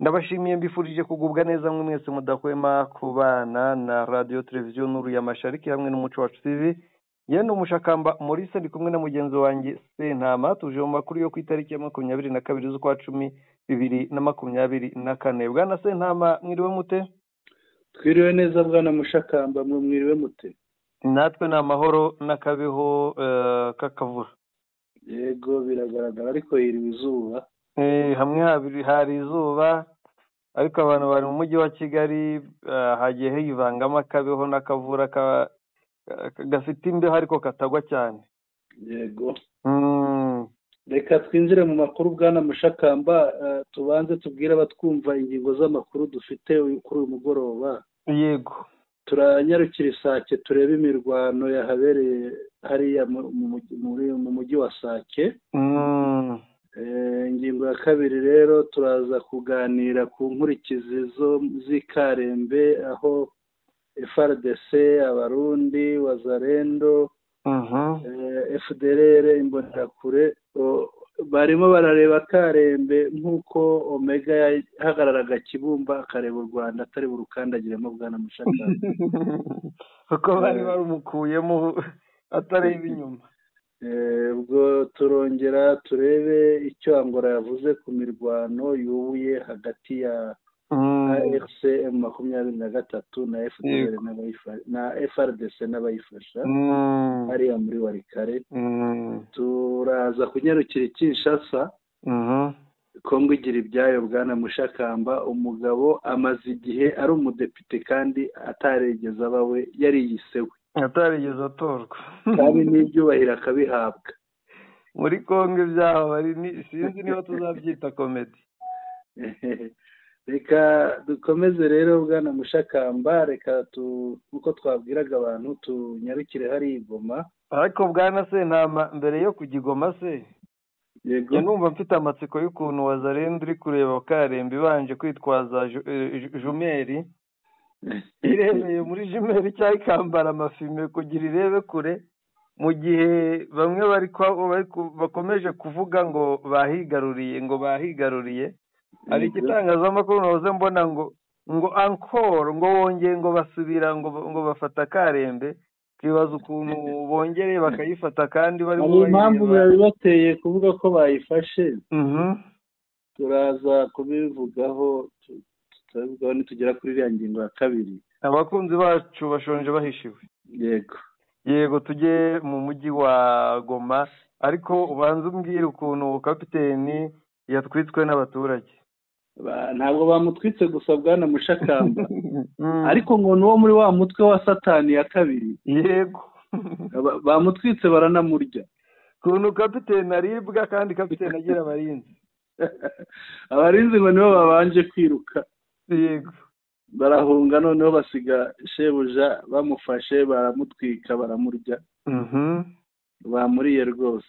ndabashimiye mbifurije kugubwa neza mwe mwese mudahwema kubana na radio televiziyo nuru ya Mashariki hamwe n'umuco wacu TV. Yenda umushakamba Maurice ndi kumwe na mugenzi wanjye Sentama tuje mu makuru yo ku itariki ya 22 z'ukwa 10 2024. Bwana Sentama mwiriwe mute? Twiriwe neza bwana mushakamba mwiriwe mute? Natwe na mahoro n'akabeho kakavura. Yego biragaragara ariko yiri izuba. Hamwe hari izuba ariko abantu bari mu mujyi wa Kigali hagiye hivangamo akabeho n'akavura gafite imbeho ariko katagwa cyane. Yego. Reka twinjire mu makuru bwana mushakamba, tubanze tubwire abatwumva ingingo z'amakuru dufite kuri uyu mugoroba. Yego. Turanyarukira Isake turebe imirwano yahabereye hariya mu mujyi wa Sake. Ingingo ya kabiri rero turaza kuganira ku nkurikizi z'ikarembe aho FARDC, Abarundi, Wazalendo, FDLR, Imbonerakure barimo barareba Karembe nk'uko Omega yahagararaga Kibumba akareba u Rwanda atari burukandagiremo bwana mushakamba. Uko bari barumukuyemo atareba inyuma. Ubwo turongera turebe icyo Angola yavuze ku mirwano yubuye hagati ya RCM 23 na FDL na FARDC n'abayifasha hariya muri Warikare. Turaza kunyarukira Kinshasa. Kongo igira ibyayo bwana mushakamba, umugabo amaze igihe ari umudepite kandi ataregeza abawe yariyisewe, atarigeze atorwa kandi n'ibyubahiro akabihabwa. Muri Kongo ibyaho bari sinzi niba tuzabyita komedi. Reka dukomeze rero bwana mushakamba, reka uko twabwiraga abantu tunyarukire hari Igoma. Ariko bwana Sentama mbere yo kugigoma se, yego numva mfite amatsiko y'ukuntu Wazalendo uri kureba Karembe banje kwitwaza jumeri irebeye muri jumeri cyangwa ikambara amafime kugira irebe kure, mu gihe bamwe bakomeje kuvuga ngo bahigaruriye. Ari igitangazamakuru nahoze mbona ngo encore ngo wongeye ngo basubira ngo bafata Karembe, kibaza ukuntu bongereye bakayifata kandi bari mu impamvu bibateye kuvuga ko bayifashe. Turaza kubivugaho nitugera kuri iriya ngingo ya kabiri. Abakunzi bacu bashonje bahishiwe. Yego tujye mu mujyi wa Goma, ariko ubanza umbwire ukuntu kapiteni yatwitswe n'abaturage. Ntabwo bamutwitse gusa bwana mushakamba, ariko ngo nuwo muri wa mutwe wa Satani ya kabiri. Yego. Bamutwitse baranamurya. Kuntu kapiteni aribwa kandi kapiteni agira abarinzi. Abarinzi ngo nibo babanje kwiruka. Yego. Barahunga noneho basiga shebuja bamufashe baramutwika baramurya. Bamuriye rwose.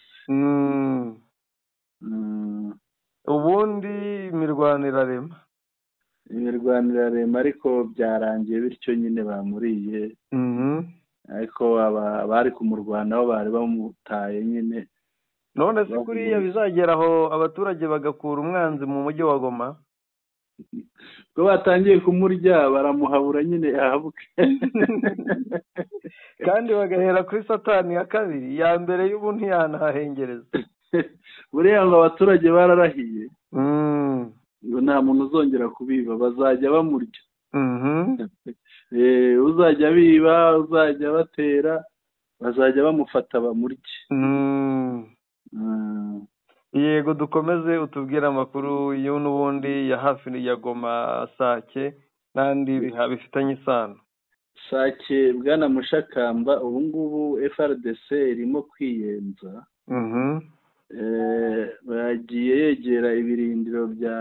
Ubundi imirwano irarema ariko byarangiye bityo nyine bamuriye. Ariko abari kumurwanaho bari bamutaye nyine. None se kuriya bizagera aho abaturage bagakura umwanzi mu mujyi wa Goma? Ko batangiye kumurya baramuhabura nyine yahabuke. Kandi bagahera kuri Satani ya kabiri, ya mbere y'ubu ntiyanahengereza. Buriya ngo abaturage bararahiye ngo nta muntu uzongera kubiba, bazajya bamurya. Uzajya biba, uzajya batera, bazajya bamufata bamurye. Yego dukomeze utubwire amakuru y'ubundi ya hafi ya Goma, Sake n'andi bifitanye isano. Sake bwana mushakamba, ubu ngubu FARDC irimo kwiyenza. Bagiye yegera ibirindiro bya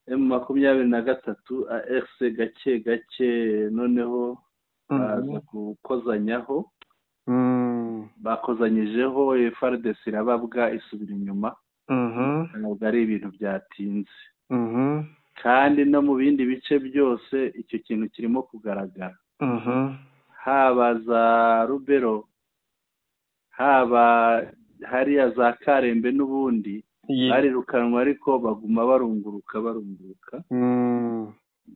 M23 AFC gake noneho baza gukozanyaho. Bakozanyijeho FARDC irababwa isubira inyuma. Ntabwo ari ibintu byatinze. Kandi no mu bindi bice byose icyo kintu kirimo kugaragara. Haba za Rubero, haba hariya za Karembe n'ubundi barirukanwa ariko baguma barunguruka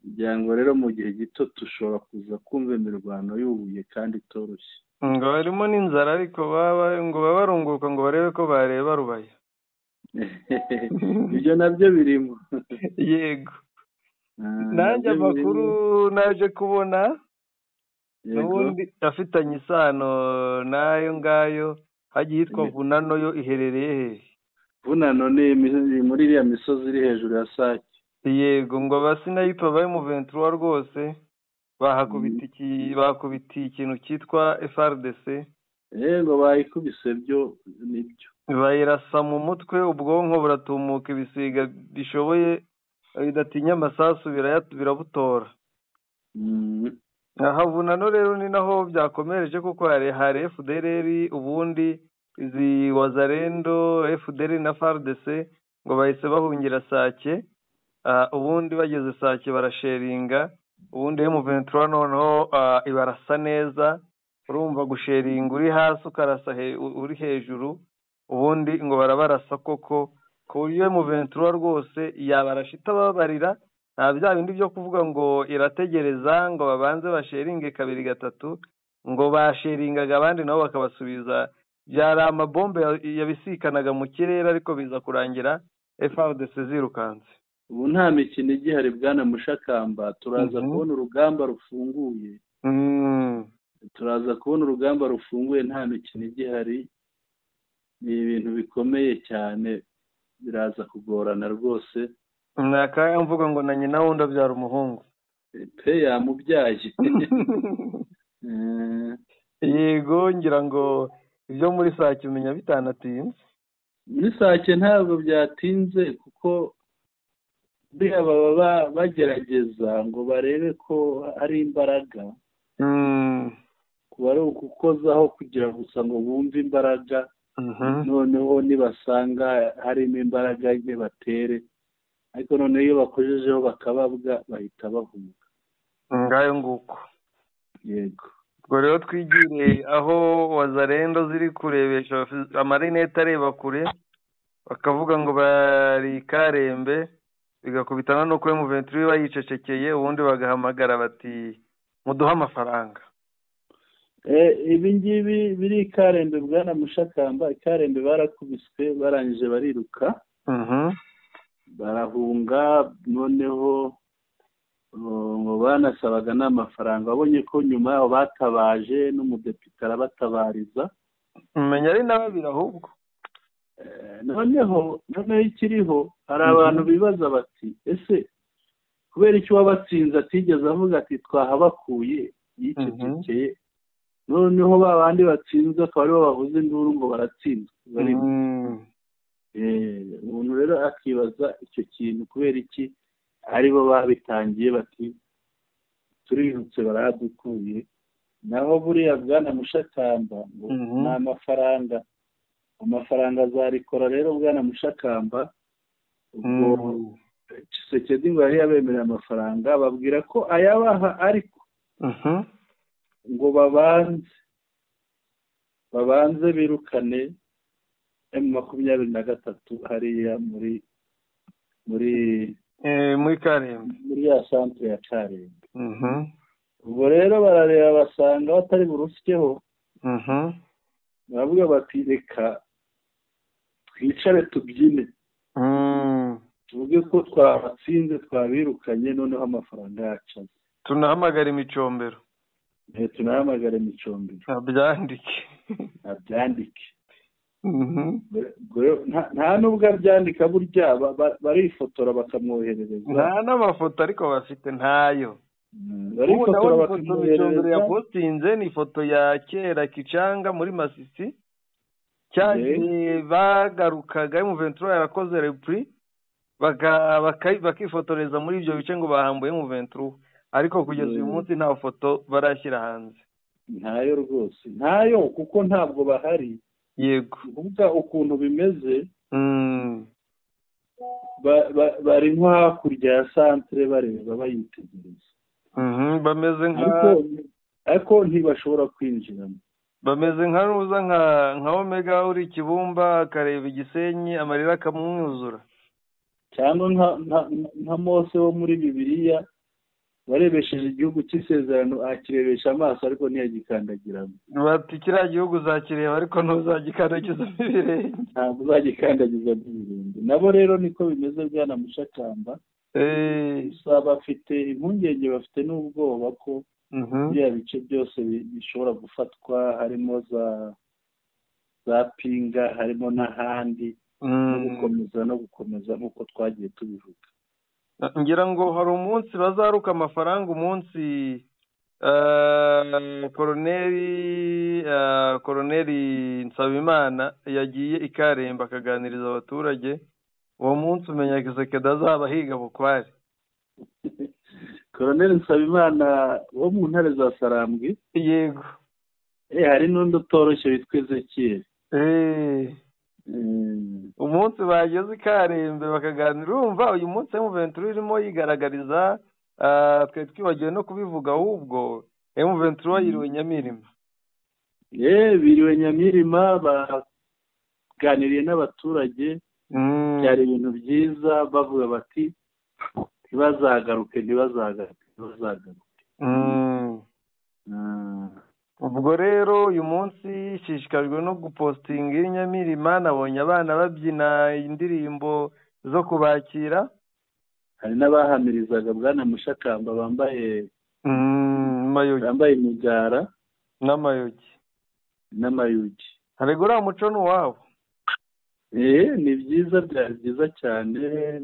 kugira ngo rero mu gihe gito dushobora kuza kumva imirwano yubuye kandi itoroshye. ngo harimo n'inzara ariko ngo baba barunguruka ngo barebe ko bareba Rubaya. Ibyo nabyo birimo. Yego. Nanjye amakuru naje kubona n'ubundi afitanye isano n'ayo ngayo hagiye hitwa Vunano, yo iherereye hehe? Vunano ni muri iriya misozi iri hejuru ya Sake. Yego, ngo abasinayipa bari mu 23 rwose bakubitiye ikintu cyitwa FRDC. Yego, bayikubise byo nibyo. Bayirasa mu mutwe, ubwonko buratumuka, ibisiga bishoboye bidatinya amasasu birabutora. Aha Vunano rero ni naho byakomereje kuko hari FDLR, ubundi izi Wazalendo, FDLR na FARDC ngo bahise bahungira Sake. Ubundi bageze Sake barasheringa, ubundi M23 noneho ibarasa neza. Urumva gusheringa uri hasi ukarasa uri hejuru, ubundi ngo barabarasa koko ku buryo M23 rwose yabarashita babarira. Nta bya bindi byo kuvuga ngo irategereza ngo babanze basheringe kabiri gatatu, ngo basheringaga abandi nabo bakabasubiza. Byari amabombe yabisikanaga mu kirere, ariko biza kurangira FARDC zirukanze. Ubu nta mikino igihari Bwana Mushakamba, turaza kubona urugamba rufunguye. Turaza kubona urugamba rufunguye, nta mikino igihari. Ni ibintu bikomeye cyane, biraza kugorana rwose. Nakaya mvuga ngo na nyina wundi abyara umuhungu. Pe yamubyaye. Yego, ngira ngo ibyo muri Sake umenya bitanatinze. Muri Sake ntabwo byatinze kuko baba bagerageza ngo barebe ko ari imbaraga. Kuba ari ukukozaho kugira gusa ngo bumve imbaraga. Noneho nibasanga harimo imbaraga nke batere, ariko noneho iyo bakojejeho bakababwa bahita bahunga. Ngayo nguko. Yego. Ubwo rero twigire aho Wazalendo ziri kurebesha amarinete areba kure, bakavuga ngo bari Karembe, bigakubitana no kuri M23 bayicecekeye, ubundi bagahamagara bati muduha amafaranga. Ibi ngibi biri Karembe Bwana Mushakamba. Karembe barakubiswe barangije bariruka. Barahunga, noneho ngo banasabaga n'amafaranga. Babonye ko nyuma yaho batabaje n'umudepite arabatabariza. Umenya ari n'ababiri ahubwo. Noneho ikiriho hari abantu bibaza bati ese kubera icyo wabatsinze atigeze avuga ati twahabakuye yicecekeye, noneho babandi batsinze akaba aribo bavuze induru ngo baratsinzwe. Umuntu rero akibaza icyo kintu kubera iki aribo babitangiye bati turirutse baradukuye. Naho buriya Bwana Mushakamba ngo ni amafaranga azarikora rero Bwana Mushakamba. Ubwo Tshisekedi ngo yari yabemereye amafaranga, babwira ko ayabaha ariko ngo babanze birukane M23 hariya muri Karembe, muri ya centre ya Karembe. Ubwo rero barareba basanga batari burusikeho. Baravuga bati reka twicare tubyine, tuvuge ko twabatsinze twabirukanye, noneho amafaranga yacu tunahamagara imicombero. Abyandike. Nta nubwo abyandika, burya barifotora bakamwoherereza. Nta n'amafoto ariko bafite ntayo. Barifotora bakamwoherereza. Yapostinze ni ifoto ya kera Kicanga muri Masisi. Cyagiye bagarukaga M23 yarakoze repri bakifotoreza muri ibyo bice ngo bahambuye M23, ariko kugeza uyu munsi nta foto barashyira hanze. Ntayo rwose, ntayo, kuko ntabwo bahari. Yego. Kuvuga ukuntu bimeze, bari nko hakurya ya centre bareba bayitegereza. Bameze ariko ntibashobora kwinjiramo. bameze nka nuza nka Omega uri Kibumba akareba Igisenyi amarira akamwuzura, cyangwa nka Mose wo muri Bibiliya warebesheje igihugu cy'isezerano akirebesha amaso ariko ntiyagikandagiramo. bati kiriya gihugu uzakireba ariko ntuzagikandagizamo ibirenge. Ntabwo uzagikandagizamo ibirenge. Nabo rero niko bimeze Bwana Mushakamba. Gusa bafite impungenge, bafite n'ubwoba ko biriya bice byose bishobora gufatwa, harimo za Pinga, harimo n'ahandi, no gukomeza nk'uko twagiye tubivuga. Ngira ngo hari umunsi bazaruka amafaranga, umunsi Koroneri Nsabimana yagiye i Karemba akaganiriza abaturage. Uwo munsi umenya Kisekedi azaba higa bukware. Koroneri Nsabimana wo mu ntare za Sarambwe. Yego. Hari n'undi utoroshye witwa Ezekiel. Umunsi bageze i Karembe bakaganira, urumva uyu munsi M23 irimo yigaragariza, twe twibagiwe no kubivuga, ahubwo M23 yiriwe Nyamirima. Biriwe Nyamirima baganiriye n'abaturage, byari ibintu byiza, bavuga bati ntibazagaruke. Ubwo rero uyu munsi ishishikajwe no gupostinga i Nyamirima, nabonye abana babyina indirimbo zo kubakira. Hari n'abahamirizaga Bwana Mushakamba bambaye imigara n'amayugi. Haregura umuco n'uwabo. Ni byiza, byari byiza cyane,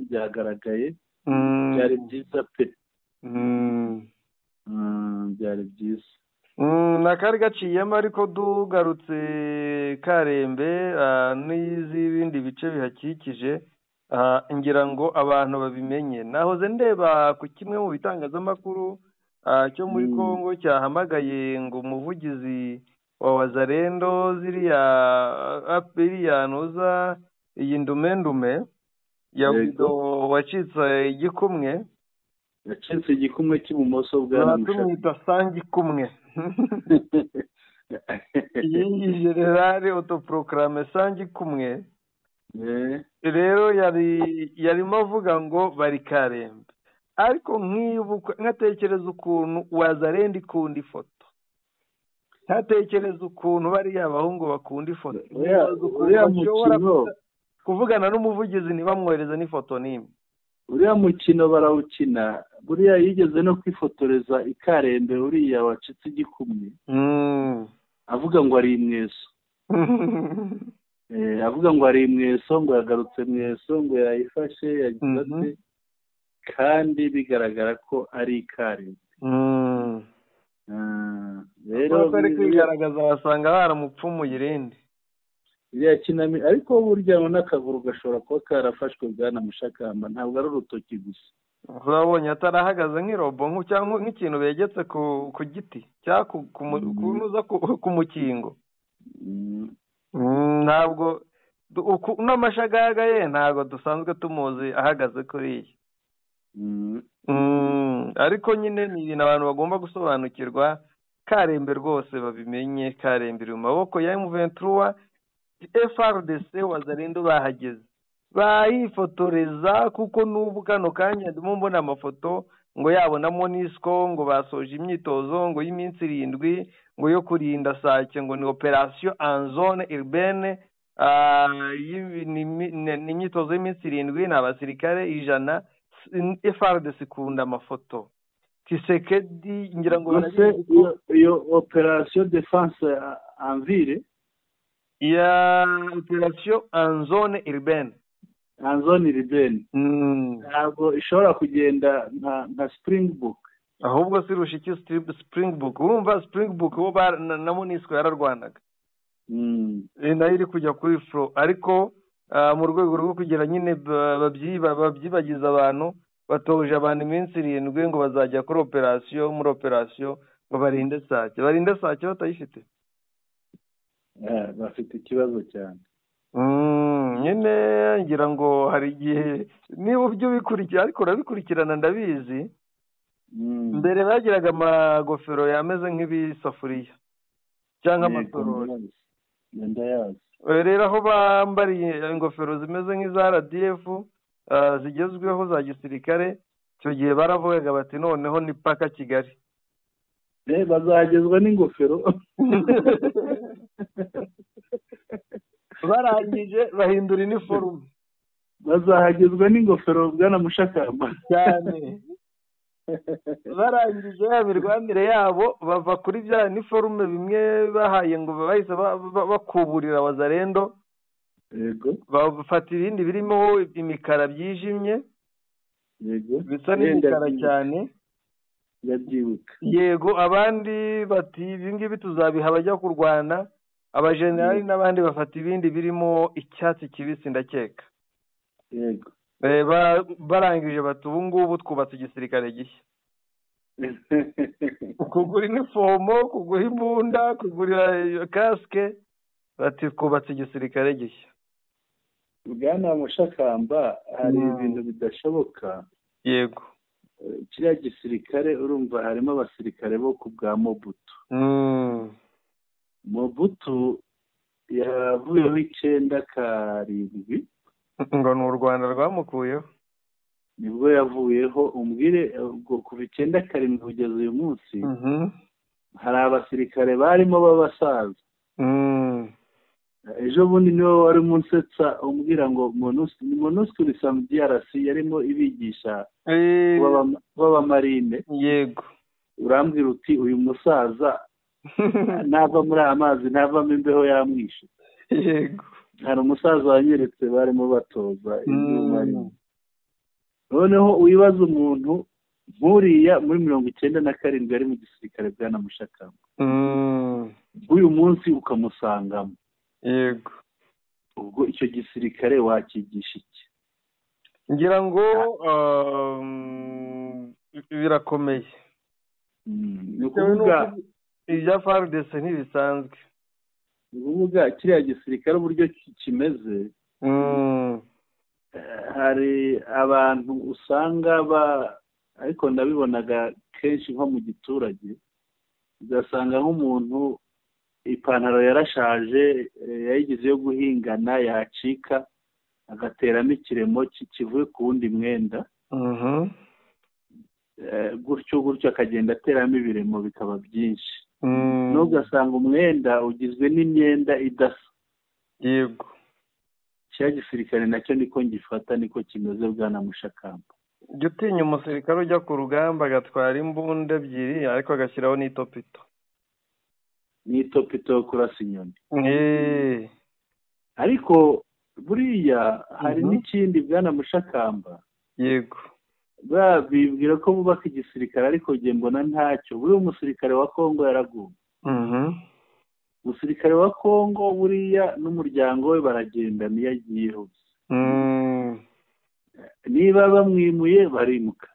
byagaragaye, byari byiza pe. Byari byiza. Nakari gaciyemo, ariko dugarutse Karembe n'iz'ibindi bice bihakikije, ngira ngo abantu babimenye. Nahoze ndeba ku kimwe mu bitangazamakuru cyo muri Kongo cyahamagaye ngo umuvugizi wa Wazalendo ziriya noza iyi ndumendume ya Guido wacitse igikumwe. Yacitse igikumwe cy'ibumoso bwa tumwita Sangikumwe. Iyi generale autoproclame Sangikumwe rero yarimo avuga ngo bari Karembe, ariko nkatekereza ukuntu Wazalendo ikunda ifoto, nkatekereza ukuntu bariya abahungu bakunda ifoto, kuvugana n'umuvugizi ntibamwohereze n'ifoto n'imwe. Uriya mukino barawukina, buriya yigeze no kwifotoreza i Karembe uriya wacitse igikumwe, avuga ngo ari imweso. Avuga ngo ari imweso, ngo yagarutse mweso, ngo yayifashe, yagize ati, kandi bigaragara ko ari i Karembe. Rero bari kwigaragaza basanga baramupfumuye irindi. Ariko burya n'akaguru gashobora kuba karafashwe Bwana Mushakamba, ntabwo ari urutoki gusa. Urabonye atarahagaze nk'irobo cyangwa nk'ikintu begetse ku giti cyangwa kunuza ku mukingo. Ntabwo n'amashagaga ye ntabwo dusanzwe tumuzi ahagaze kuriya. Ariko nyine ni ibintu abantu bagomba gusobanukirwa. Karembe rwose babimenye, Karembe iri mu maboko ya M23. FRDC Wazalendo bahageze bayifotoreza, kuko n'ubu kano kanya ndimo mbona amafoto ngo yabona Monisco ngo basoje imyitozo ngo y'iminsi 7 ngo yo kurinda Sake, ngo ni operation en zone urbaine. Ni imyitozo y'iminsi 7 n'abasirikare 100. FRDC kunda amafoto. Kisekedi ngira ngo iyo operation defense en ville ya operation en zone urbaine. Ntabwo ishobora kugenda nka Springbok, ahubwo si rushiki Springbok. Urumva Springbok bo na Monisco yararwanaga, nayo iri kujya kuri fro, ariko mu rwego rwo kugira nyine babyibagiza abantu, batoje abantu iminsi 7 ngo bazajya kuri operation, muri operation ngo barinde Sake batayifite. Bafite ikibazo cyane. Nyine ngira ngo hari igihe niba ubyo bikurikira, ariko urabikurikirana ndabizi. Mbere bagiraga amagofero yameze nk'ibisafuriya, cyangwa amatorori. ndayazi. Rero aho bambariye ingofero zimeze nk'iza RDF zigezweho za gisirikare, icyo gihe baravugaga bati noneho ni paka Kigali. Bazagezwa n'ingofero. Barangije bahindura iniforume. Bazahagezwa n'ingofero bwana Mushakamba cyane. Barangije ya mirwanire yabo bava kuri bya iniforume bimwe bahaye ngo bahise bakuburira Wazalendo. Yego. Bafata ibindi birimo imikara byijimye. Yego. Bisa n'imikara cyane. Yabyibuka. Yego, abandi bati ibingibi tuzabiha abajya kurwana. Abajenerali n'abandi bafata ibindi birimo icyatsi kibisi ndakeka. Yego. Barangije bati ubu ngubu twubatse igisirikare gishya. Kugura inifomo, kugura imbunda, kugura kasike, bati twubatse igisirikare gishya. Bwana Mushakamba, hari ibintu bidashoboka. Yego. Kiriya gisirikare urumva harimo abasirikare bo ku bwa Mobutu. Mobutu yavuyeho 1907. Ngo ni u Rwanda rwamukuyeho. Nibwo yavuyeho, umbwire ubwo kuva 1907 kugeza uyu munsi hari abasirikare barimo b'abasaza. Ejo bundi niwe wari munsetsa umbwira ngo MONUSCO Sam DRC yarimo ibigisha b'abamarine. Yego. Urambwira uti uyu musaza nava muri amazi ntavamo imbeho yamwishe. Yego. Hari umusaza wanyeretse barimo batoza iby'umarine. Noneho uyibaza umuntu nkuriya muri 1997 ari mu gisirikare bwana Mushakamba. Uyu munsi ukamusangamo. Yego. Ubwo icyo gisirikare wakigisha iki? Ngira ngo birakomeye. Ni ukuvuga ibya FARDC ntibisanzwe. Ni ukuvuga kiriya gisirikare uburyo kimeze. Hari abantu usanga ariko ndabibonaga kenshi nko mu giturage, ugasanga nk'umuntu ipantaro yarashaje yayigize yo guhingana yacika agateramo ikiremo kivuye ku wundi mwenda. Gutyo akagenda ateramo ibiremo bikaba byinshi. N'ugasanga umwenda ugizwe n'imyenda idasa. Yego. Cya gisirikare nacyo niko ngifata, niko kimeze bwana Mushakamba. Jya utinya umusirikare ujya ku rugamba agatwara imbunda ebyiri ariko agashyiraho n'itopito. N'itopito yo kurasa inyoni. Ariko buriya hari n'ikindi bwana Mushakamba. Yego. Bibwira ko bubaka igisirikare ariko njye mbona ntacyo. Buriya umusirikare wa Kongo yaraguye. Umusirikare wa Kongo buriya n'umuryango we baragenda niyo agiye hose. Niba bamwimuye barimuka.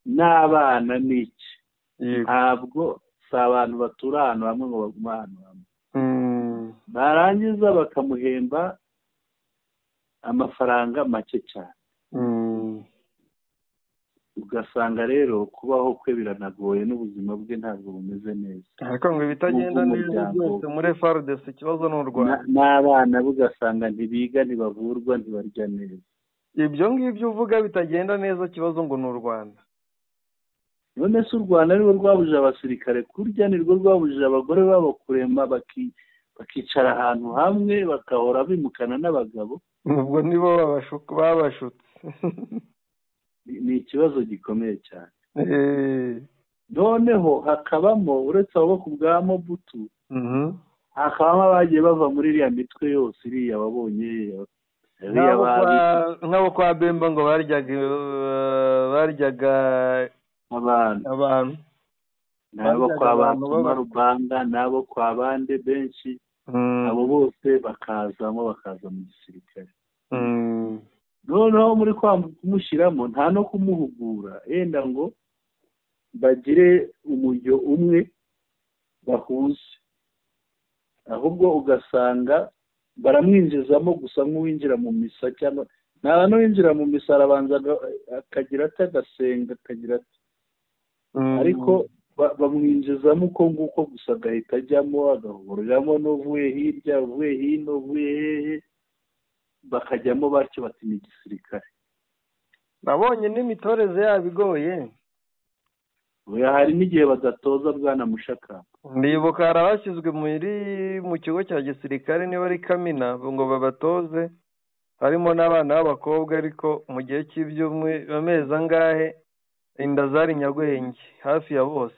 N'abana n'iki. Ntabwo si abantu batura ahantu hamwe ngo bagume ahantu hamwe. Barangiza bakamuhemba amafaranga make cyane. Ugasanga rero kubaho kwe biranagoye n'ubuzima bwe ntabwo bumeze neza. Ariko ngo ibitagenda neza byose muri FARDC ikibazo ni u Rwanda. N'abana ugasanga ntibiga, ntibavurwa, ntibarya neza. Ibyo ngibyo uvuga bitagenda neza ikibazo ngo ni u Rwanda. None se u Rwanda nirwo rwabujije abasirikare kurya, nirwo rwabujije abagore babo kurema bakicara ahantu hamwe bakahora bimukana n'abagabo. Ubwo nibo babashutse. Ni ikibazo gikomeye cyane. Noneho hakabamo uretse abo ku bwa Mobutu, hakabamo abagiye bava muri iriya mitwe yose iriya wabonye. Nk'abo kwa Bemba ngo baryaga abantu. N'abo kwa Batuma Rubanga, n'abo kwa bande benshi, abo bose bakaza mu gisirikare. Noneho muri kumushyiramo nta no kumuhugura, yenda ngo bagire umujyo umwe bahuze, ahubwo ugasanga baramwinjizamo gusa nk'uwinjira mu misa, cyangwa nta n'uwinjira mu misa arabanza akagira ati agasenga akagira ati. Ariko bamwinjizamo uko nguko gusa agahita ajyamo agahuriramo n'uvuye hirya uvuye hino uvuye hehe bakajyamo batyo bati ni igisirikare. nabonye n'imitoreze yabo igoye. hari n'igihe badatoza Bwana Mushakamba. ndibuka hari abashyizwe mu kigo cya gisirikare niba ari Kamina ngo babatoze, harimo n'abana b'abakobwa, ariko mu gihe cy'iby'amezi angahe inda zari nyarwenge hafi ya bose.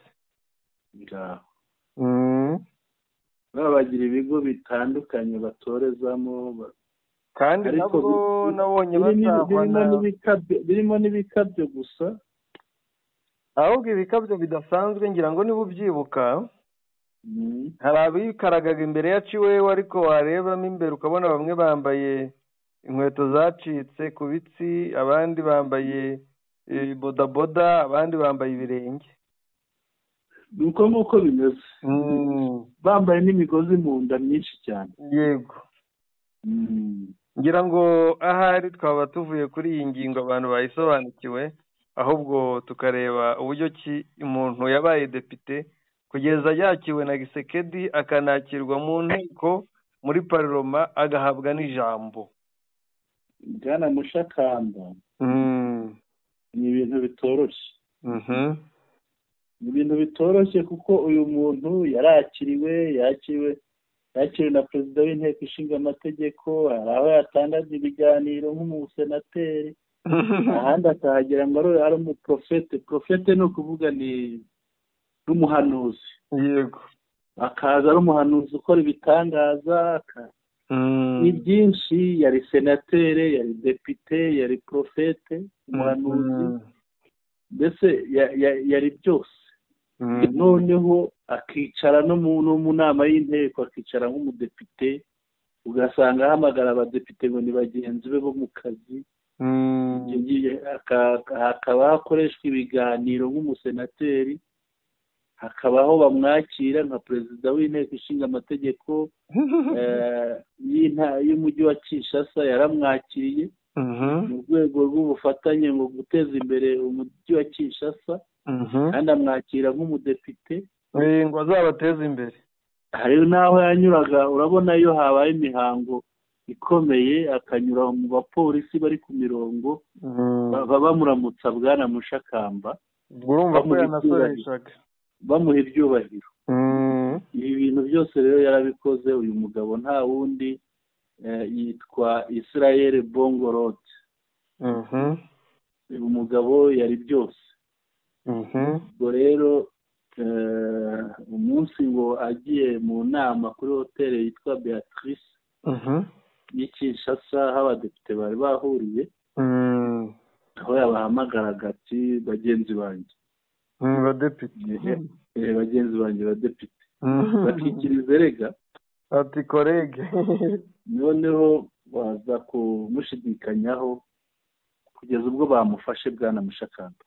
bagira ibigo bitandukanye batorezamo, kandi nabwo nabonye batahwana birimo n'ibikabyo gusa, ahubwo ibikabyo bidasanzwe ngira ngo niba ubyibuka, hari abikaragaga imbere ya ciwewe ariko warebamo imbere ukabona bamwe bambaye inkweto zacitse ku bitsi, abandi bambaye bodaboda, abandi bambaye ibirenge. ni uko nguko bimeze, bambaye n'imigozi mu nda myinshi cyane. Yego. ngira ngo ahari twaba tuvuye kuri iyi ngingo abantu bayisobanukiwe, ahubwo tukareba uburyo ki umuntu yabaye depite kugeza yakiwe na Gisekedi akanakirwa mu nteko muri parloma agahabwa n'ijambo. Bwana Mushakamba, ni ibintu bitoroshye. Ni ibintu bitoroshye kuko uyu muntu yakiriwe na perezida w'inteko ishinga amategeko, hari aho yatangaga ibiganiro nk'umusenateri, ahandi akahagera ngo ari umuprofete. Profete ni ukuvuga ni n'umuhanuzi. Yego. akaza ari umuhanuzi ukora ibitangaza, ni byinshi, yari senatere, yari depite, yari profete, umuhanuzi, mbese yari byose. noneho akicara no mu nama y'inteko, akicara nk'umudepite, ugasanga ahamagara abadepite ngo ni bagenzi be bo mu kazi, hakaba hakoreshwa ibiganiro nk'umusenateri, hakabaho bamwakira nka perezida w'inteko ishinga amategeko y'umujyi wa Kinshasa, yaramwakiriye mu rwego rw'ubufatanye ngo guteza imbere umujyi wa Kinshasa, kandi amwakira nk'umudepite ngo azabateze imbere. hari n'aho yanyuraga, urabona iyo habaye imihango ikomeye akanyura mu bapolisi bari ku mirongo bamuramutsa Bwana Mushakamba, urumva ko yanasoreshaga, bamuha ibyubahiro. ibi bintu byose rero yarabikoze. uyu mugabo nta wundi, yitwa Israel Bongorot. uyu mugabo yari byose. ubwo rero umunsi ngo agiye mu nama kuri hoteli yitwa Beatrice y'i Kinshasa, aho abadepite bari bahuriye, aho yabahamagaraga ati bagenzi banjye badepite, bagenzi banjye badepite, bakikiriza rega ati korege. noneho baza kumushidikanyaho kugeza ubwo bamufashe Bwana Mushakamba.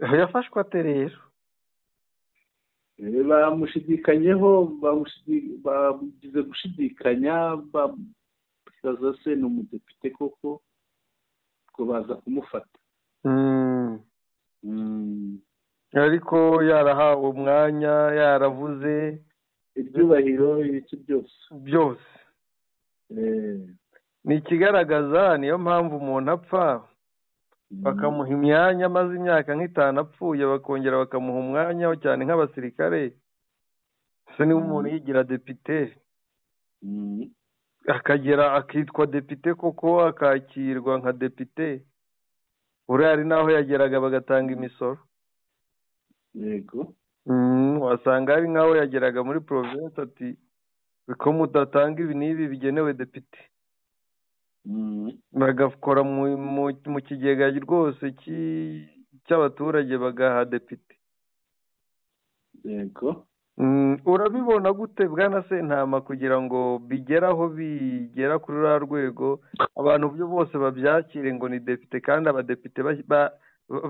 yafashwe ate rero? bamushidikanyeho, bagize gushidikanya, baza se ni umudepite koko, ngo baza kumufata. ariko yarahawe umwanya, yaravuze ibyubahiro, ibiki byose. ni ikigaragaza, niyo mpamvu umuntu apfa bakamuha imyanya, amaze imyaka nk'itanu apfuye bakongera bakamuha umwanya, cyane nk'abasirikare. se niba umuntu yigira depite akagera akitwa depite koko, akakirwa nka depite, uriya hari n'aho yageraga bagatanga imisoro. yego. wasanga hari nk'aho yageraga muri province ati ko mudatanga ibi n'ibi bigenewe depite, bagakora mu kigega rwose cy'abaturage bagaha depite. yego. urabibona gute Bwana Sentama kugira ngo bigeraho bigera kuri ruriya rwego abantu byo bose babyakire ngo ni depite, kandi abadepite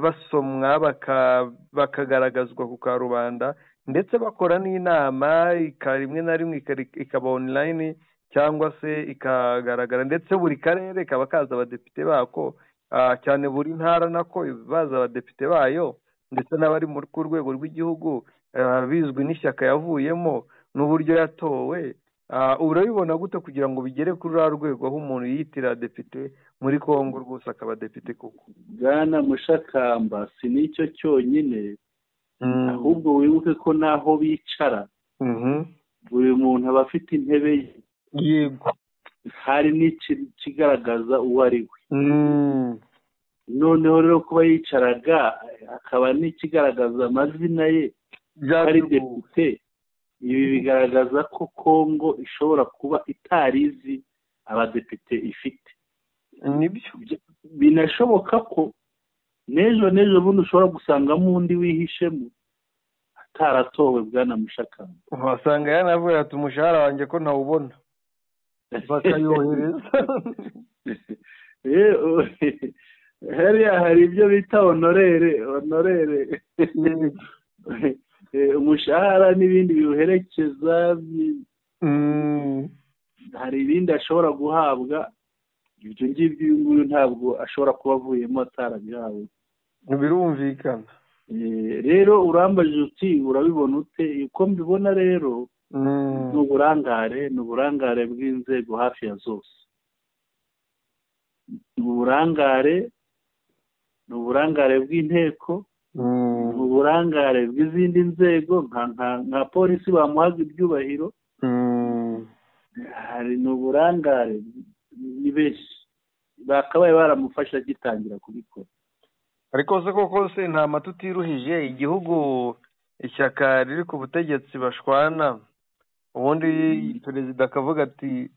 basomwa bakagaragazwa ku karubanda, ndetse bakora n'inama rimwe na rimwe ikaba online cyangwa se ikagaragara, ndetse buri karere kaba kaza abadepite bako, cyane buri ntara nako baza abadepite bayo, ndetse n'abari ku rwego rw'igihugu. bizwi n'ishyaka yavuyemo n'uburyo yatowe, urabibona gute kugira ngo bigere kuri uriya rwego aho umuntu yitira depite muri Kongo rwose akaba depite koko? Bwana Mushakamba si n'icyo cyonyine, ahubwo wibuke ko n'aho bicara buri muntu aba afite intebe ye. Yego. Hari n'ikigaragaza uwo ari we. Noneho rero kuba yicaraga akaba n'ikigaragaza amazina ye ari depite, ibi bigaragaza ko Kongo ishobora kuba itarizi abadepite ifite. Nibyo. Binashoboka ko n'ejo bundi ushobora gusangamo undi wihishemo ataratowe Bwana Mushakamba. Wasanga yanavuye ati umushahara wanjye ko ntawubona, bakayohereza. Hariya hari ibyo bita honorere umushahara n'ibindi biwuherekeza, hari ibindi ashobora guhabwa. Ibyo ngibyo uyu nguyu ntabwo ashobora kuba avuyemo atarabihawe. Birumvikana. Rero urambajije uti urabibona ute? Uko mbibona rero ni uburangare bw'inzego hafi ya zose. Ni uburangare bw'inteko, ni uburangare bw'izindi nzego nka polisi bamuhaga ibyubahiro, ni uburangare ni benshi bakabaye baramufasha agitangira kubikora. Ariko se koko se nta matutiruhije igihugu ishyaka riri ku butegetsi bashwana, ubundi perezida akavuga ati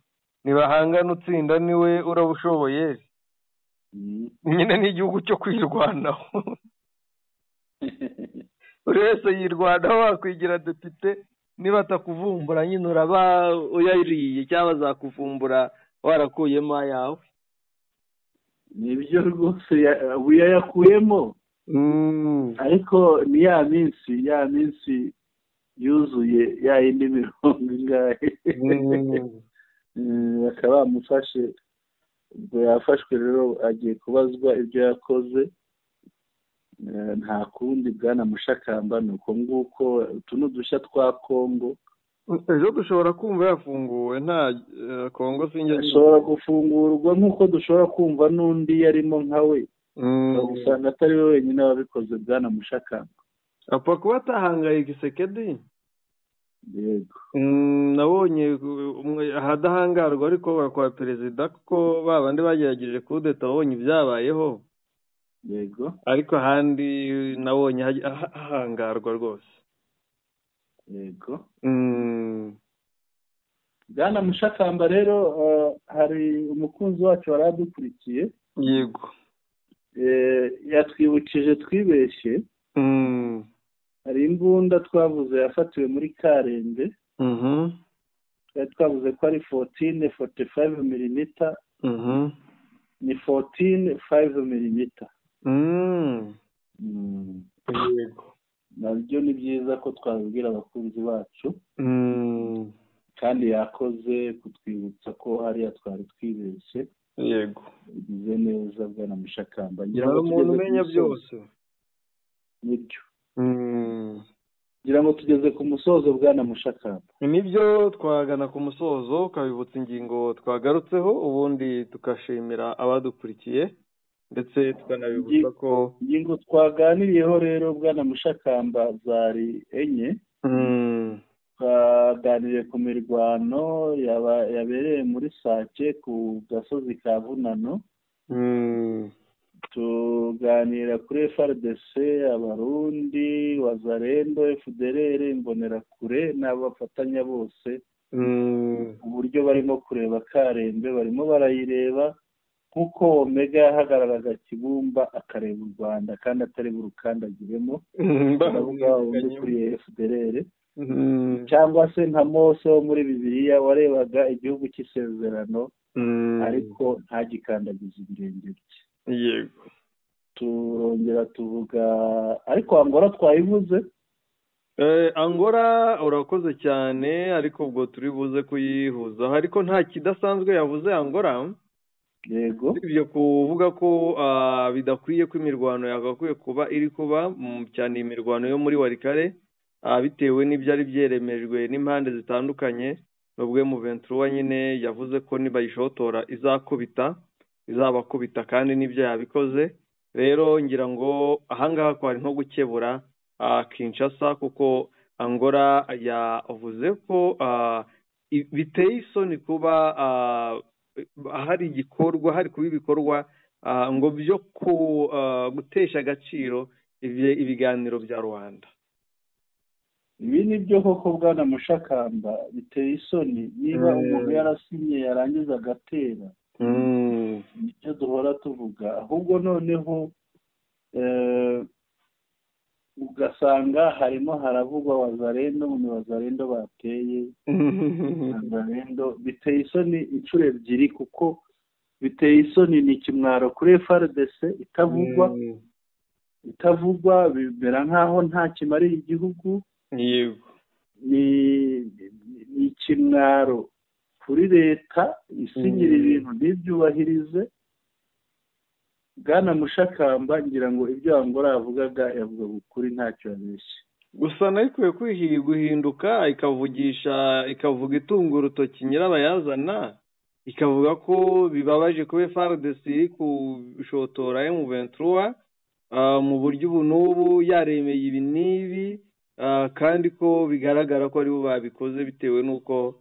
nibahangana utsinda niwe urabushoboye. Nyine ni igihugu cyo kwirwanaho. Buri wese yirwanaho wakwigira depite, niba atakuvumbura nyine uraba uyariye cyangwa azakuvumbura warakuyemo ayawe. Nibyo rwose yakuyemo, ariko ni ya minsi yuzuye ya yindi 20 bakaba bamufashe. Ubwo yafashwe rero agiye kubazwa ibyo yakoze, nta kundi Bwana Mushakamba. ni uko nguko utu ni udushya twa Kongo. Ejo dushobora kumva yafunguwe, nta Kongo sinjye ashobora gufungurwa nk'uko dushobora kumva n'undi yarimo nka we, usanga atari we wenyine wabikoze Bwana Mushakamba. apfa kuba atahangaye Gisekedi. Yego. Nabonye ahadahangarwa ariko kwa perezida kuko babandi bagerageje kudeta babonye ibyabayeho. Yego. Ariko ahandi nabonye ahangarwa rwose. Yego. Bwana Mushakamba rero hari umukunzi wacu waradukurikiye. Yego. Yatwibukije twibeshye. Hari imbunda twavuze yafatiwe muri Karembe. Twavuze ko ari 1445 mm. Ni 14.5 mm. Yego. Nabyo ni byiza ko twabibwira abakunzi bacu. Kandi yakoze kutwibutsa ko hariya twari twibeshye. Yego. Bigize neza Bwana Mushakamba. Ngira ngo umuntu umenya byose. Nibyo. Ngira ngo tugeze ku musozo Bwana Mushakamba. Nibyo, twagana ku musozo, ukabibutsa ingingo twagarutseho, ubundi tukashimira abadukurikiye ndetse tukanabibutsa ko ingingo twaganiriyeho rero Bwana Mushakamba zari enye. Twaganiriye ku mirwano yabereye muri Sake ku gasozi ka Bunano. Tuganira kuri FARDC, Abarundi, Wazalendo, FDLR, Imbonerakure n'abafatanya bose. Uburyo barimo kureba Karembe, barimo barayireba nk'uko Omega yahagararaga Kibumba akareba u Rwanda kandi atari burukandagiremo. Baravuga undi kuri FDLR. Cyangwa se nka Mose wo muri Bibiliya warebaga igihugu cy'isezerano ariko ntagikandagiza ibirenge bye. Yego. Turongera tuvuga ariko Angola twayivuze. Angola urakoze cyane, ariko ubwo turi buze kuyihuza, ariko nta kidasanzwe yavuze Angola. Yego. Ibyo kuvuga ko bidakwiye ko imirwano yagakwiye kuba iri kuba cyane imirwano yo muri Warikare, bitewe n'ibyari byeremejwe n'impande zitandukanye. nubwo M23 nyine yavuze ko nibayishotora izabakubita kandi n'ibyo yabikoze. Rero ngira ngo ahangaha ko hari nko gukebura Kinshasa, kuko Angola yavuze ko biteye isoni kuba hari kuba ibikorwa ngo byo gutesha agaciro ibiganiro bya Rwanda. Ibi ni byo koko bwana Mushakamba, biteye isoni. Niba umuntu yarasinye yarangiza agatera, nicyo duhora tuvuga. Ahubwo noneho ugasanga harimo haravugwa wazarendo, mu wazarendo bateye wazarendo. Biteye isoni inshuro ebyiri, kuko biteye isoni. Ni ikimwaro kuri FARDC itavugwa, bimera nkaho nta kimariye igihugu. Yego, ni ikimwaro kuri leta isinyira ibintu ntibyubahirize. Bwana Mushakamba, ngira ngo ibyo Angola yavugaga ukuri, ntacyo yabeshye. gusa nayo ikwiye guhinduka, ikavuga itunga urutoki nyirabayazana, ikavuga ko bibabaje kuba FARDC kushotora M23 mu buryo ubu n'ubu, yaremeye ibi n'ibi, kandi ko bigaragara ko aribo babikoze bitewe n'uko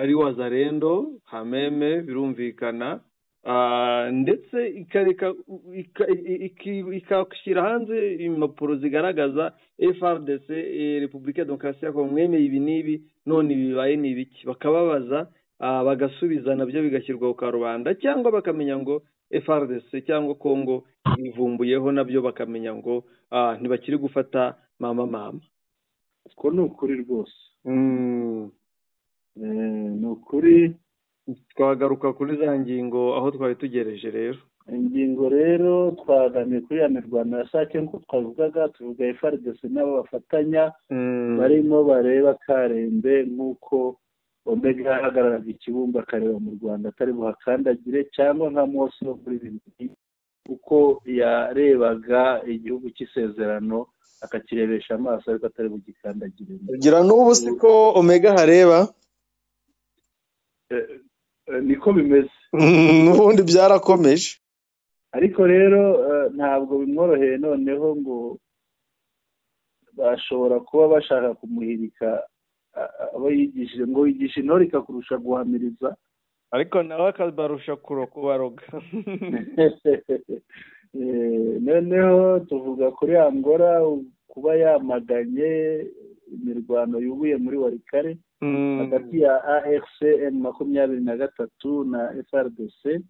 ari wazarendo hameme, birumvikana. Ndetse ikashyira hanze impapuro zigaragaza FARDC, Repubulika ya Demokarasi ya Kongo, mwemeye ibi n'ibi, none bibaye ni ibiki, bakababaza bagasubiza, nabyo bigashyirwa ku karubanda, cyangwa bakamenya ngo FARDC cyangwa Kongo bivumbuyeho, nabyo bakamenya ngo ntibakiri gufata mama. Ko ni ukuri rwose. Ni ukuri. Twagaruka kuri za ngingo aho twari tugereje. Rero ingingo rero twaganiye kuri ya mirwano ya Sake, nk'uko twavugaga, tuvuga FARDC n'abo bafatanya barimo bareba Karembe, nk'uko Omega yahagararaga Ikibumba akareba mu Rwanda atari buhakandagire, cyangwa nka Mose wo kuri bibiri, kuko yarebaga igihugu cy'isezerano akakirebesha amaso ariko atari bugikandagire. kugira n'ubu siko Omega hareba, niko bimeze. n'ubundi byarakomeje. Ariko rero ntabwo bimworoheye noneho, ngo bashobora kuba bashaka kumuhirika abo yigishije, ngo yigisha intore ikakurusha guhamiriza, ariko nawe akabarusha kubaroga. noneho tuvuga kuri Angola kuba yamaganye imirwano yubuye muri Walikare hagati ya AFCN 23 na FARDC.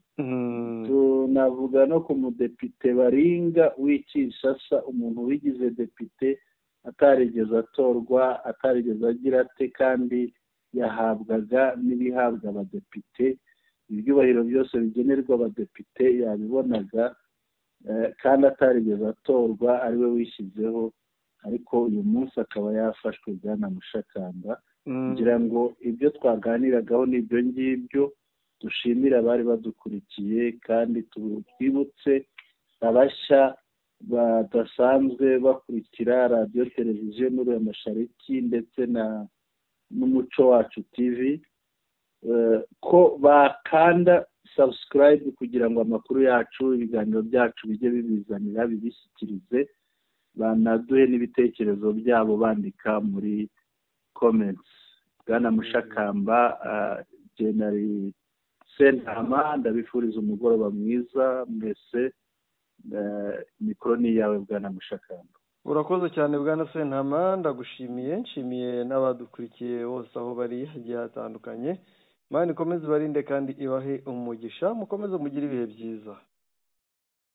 Tunavuga no ku mudepite Baringa w'Kinshasa, umuntu wigize depite atarigeze atorwa, atarigeze agira ate, kandi yahabwaga n'ibihabwa abadepite, ibyubahiro byose bigenerwa abadepite yabibonaga, kandi atarigeze atorwa, ariwe wishyizeho. Ariko uyu munsi akaba yafashwe bwana Mushakamba. Ngira ngo ibyo twaganiragaho n'ibyo ngibyo. Dushimira abari badukurikiye, kandi twibutse abashya badasanzwe bakurikira radiyo televiziyo n'uriya Mashariki ndetse n'umuco wacu TV, ko bakanda subscribe kugira ngo amakuru yacu, ibiganiro byacu bijye bibizanira, bibishyikirize, banaduhe n'ibitekerezo byabo bandika muri comments. Bwana Mushakamba, General Sentama, ndabifuriza umugoroba mwiza mwese. Mikoro ni yawe bwana Mushakamba. Urakoze cyane bwana Sentama, ndagushimiye. Nshimiye n'abadukurikiye bose aho bari hagiye hatandukanye. Imana ikomeze ibarinde kandi ibahe umugisha, mukomeze mugire ibihe byiza.